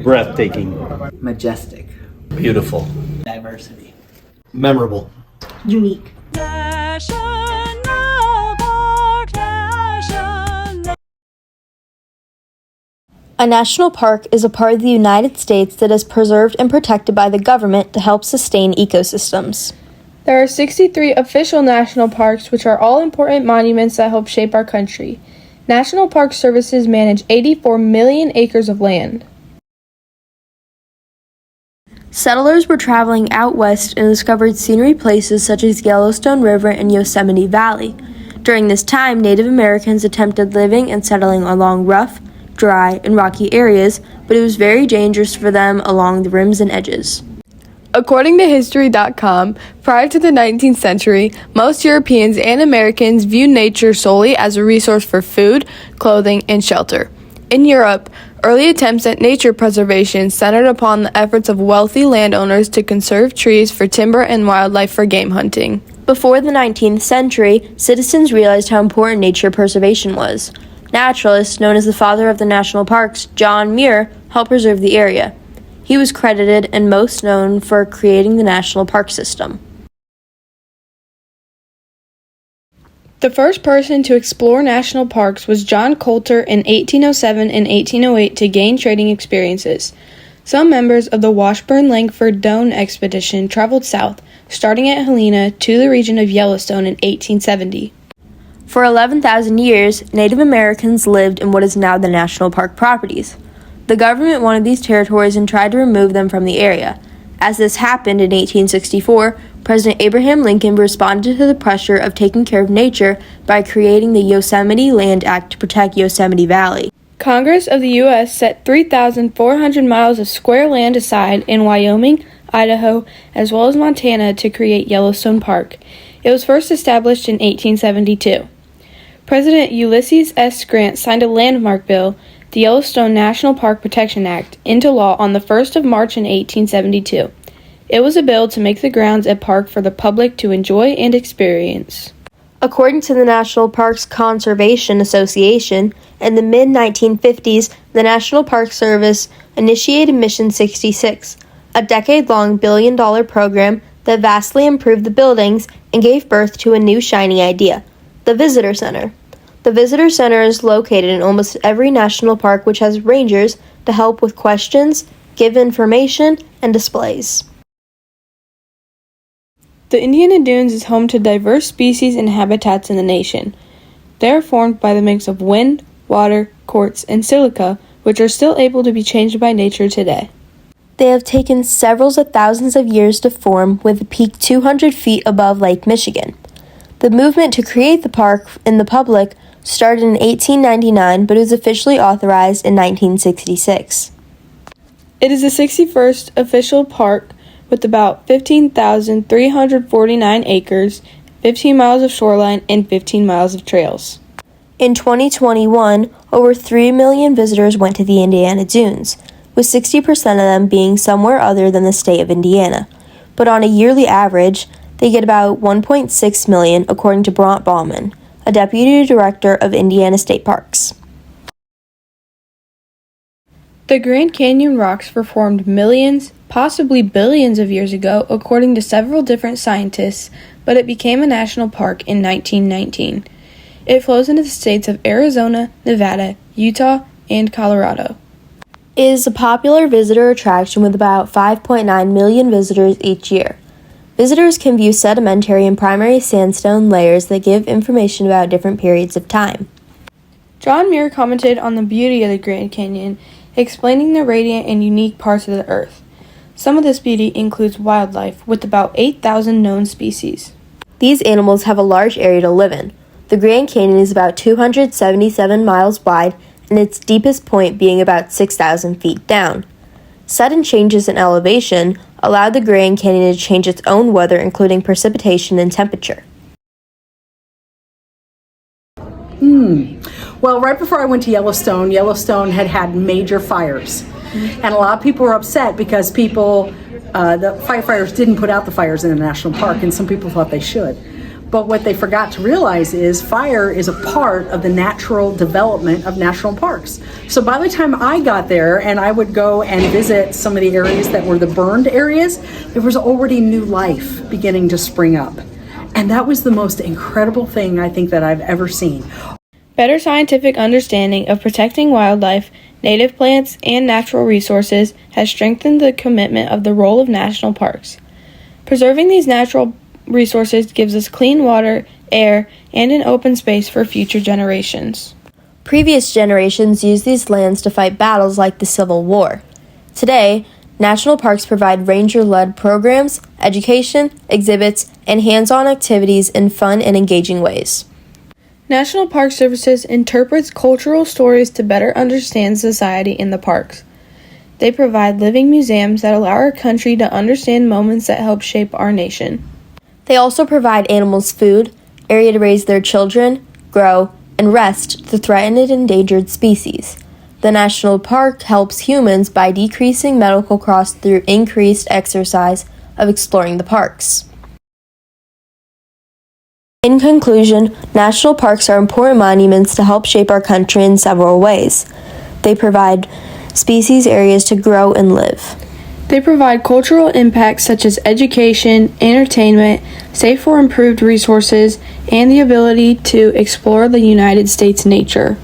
Breathtaking. Majestic. Beautiful. Diversity. Memorable. Unique. A national park is a part of the United States that is preserved and protected by the government to help sustain ecosystems. There are 63 official national parks, which are all important monuments that help shape our country. National Park Services manage 84 million acres of land. Settlers were traveling out west and discovered scenery places such as Yellowstone River and Yosemite Valley. During this time, Native Americans attempted living and settling along rough, dry, and rocky areas, but it was very dangerous for them along the rims and edges. According to History.com, prior to the 19th century, most Europeans and Americans viewed nature solely as a resource for food, clothing, and shelter. In Europe, early attempts at nature preservation centered upon the efforts of wealthy landowners to conserve trees for timber and wildlife for game hunting. Before the 19th century, citizens realized how important nature preservation was. Naturalist, known as the father of the national parks, John Muir, helped preserve the area. He was credited and most known for creating the national park system. The first person to explore national parks was John Coulter in 1807 and 1808 to gain trading experiences. Some members of the Washburn-Langford-Doane expedition traveled south, starting at Helena to the region of Yellowstone in 1870. For 11,000 years, Native Americans lived in what is now the national park properties. The government wanted these territories and tried to remove them from the area. As this happened in 1864, President Abraham Lincoln responded to the pressure of taking care of nature by creating the Yosemite Land Act to protect Yosemite Valley. Congress of the U.S. set 3,400 miles of square land aside in Wyoming, Idaho, as well as Montana to create Yellowstone Park. It was first established in 1872. President Ulysses S. Grant signed a landmark bill, the Yellowstone National Park Protection Act, into law on the 1st of March in 1872. It was a bill to make the grounds a park for the public to enjoy and experience. According to the National Parks Conservation Association, in the mid-1950s, the National Park Service initiated Mission 66, a decade-long billion-dollar program that vastly improved the buildings and gave birth to a new shiny idea, the Visitor Center. The Visitor Center is located in almost every national park, which has rangers to help with questions, give information, and displays. The Indiana Dunes is home to diverse species and habitats in the nation. They are formed by the mix of wind, water, quartz, and silica, which are still able to be changed by nature today. They have taken several of thousands of years to form, with a peak 200 feet above Lake Michigan. The movement to create the park in the public started in 1899, but was officially authorized in 1966. It is the 61st official park with about 15,349 acres, 15 miles of shoreline, and 15 miles of trails. In 2021, over 3 million visitors went to the Indiana Dunes, with 60% of them being somewhere other than the state of Indiana. But on a yearly average, they get about 1.6 million, according to Brant Bauman, a deputy director of Indiana State Parks. The Grand Canyon rocks were formed millions, possibly billions of years ago, according to several different scientists, but it became a national park in 1919. It flows into the states of Arizona, Nevada, Utah, and Colorado. It is a popular visitor attraction with about 5.9 million visitors each year. Visitors can view sedimentary and primary sandstone layers that give information about different periods of time. John Muir commented on the beauty of the Grand Canyon, explaining the radiant and unique parts of the earth. Some of this beauty includes wildlife, with about 8,000 known species. These animals have a large area to live in. The Grand Canyon is about 277 miles wide, and its deepest point being about 6,000 feet down. Sudden changes in elevation allowed the Grand Canyon to change its own weather, including precipitation and temperature. Well, right before I went to Yellowstone, Yellowstone had major fires. And a lot of people were upset because the firefighters didn't put out the fires in the national park, and some people thought they should. But what they forgot to realize is fire is a part of the natural development of national parks. So by the time I got there and I would go and visit some of the areas that were the burned areas, there was already new life beginning to spring up. And that was the most incredible thing I think that I've ever seen. Better scientific understanding of protecting wildlife, native plants, and natural resources has strengthened the commitment of the role of national parks. Preserving these natural resources gives us clean water, air, and an open space for future generations. Previous generations used these lands to fight battles like the Civil War. Today, national parks provide ranger-led programs, education, exhibits, and hands-on activities in fun and engaging ways. National Park Services interprets cultural stories to better understand society in the parks. They provide living museums that allow our country to understand moments that help shape our nation. They also provide animals food, area to raise their children, grow, and rest to threatened and endangered species. The national park helps humans by decreasing medical costs through increased exercise of exploring the parks. In conclusion, national parks are important monuments to help shape our country in several ways. They provide species areas to grow and live. They provide cultural impacts such as education, entertainment, safe or improved resources, and the ability to explore the United States nature.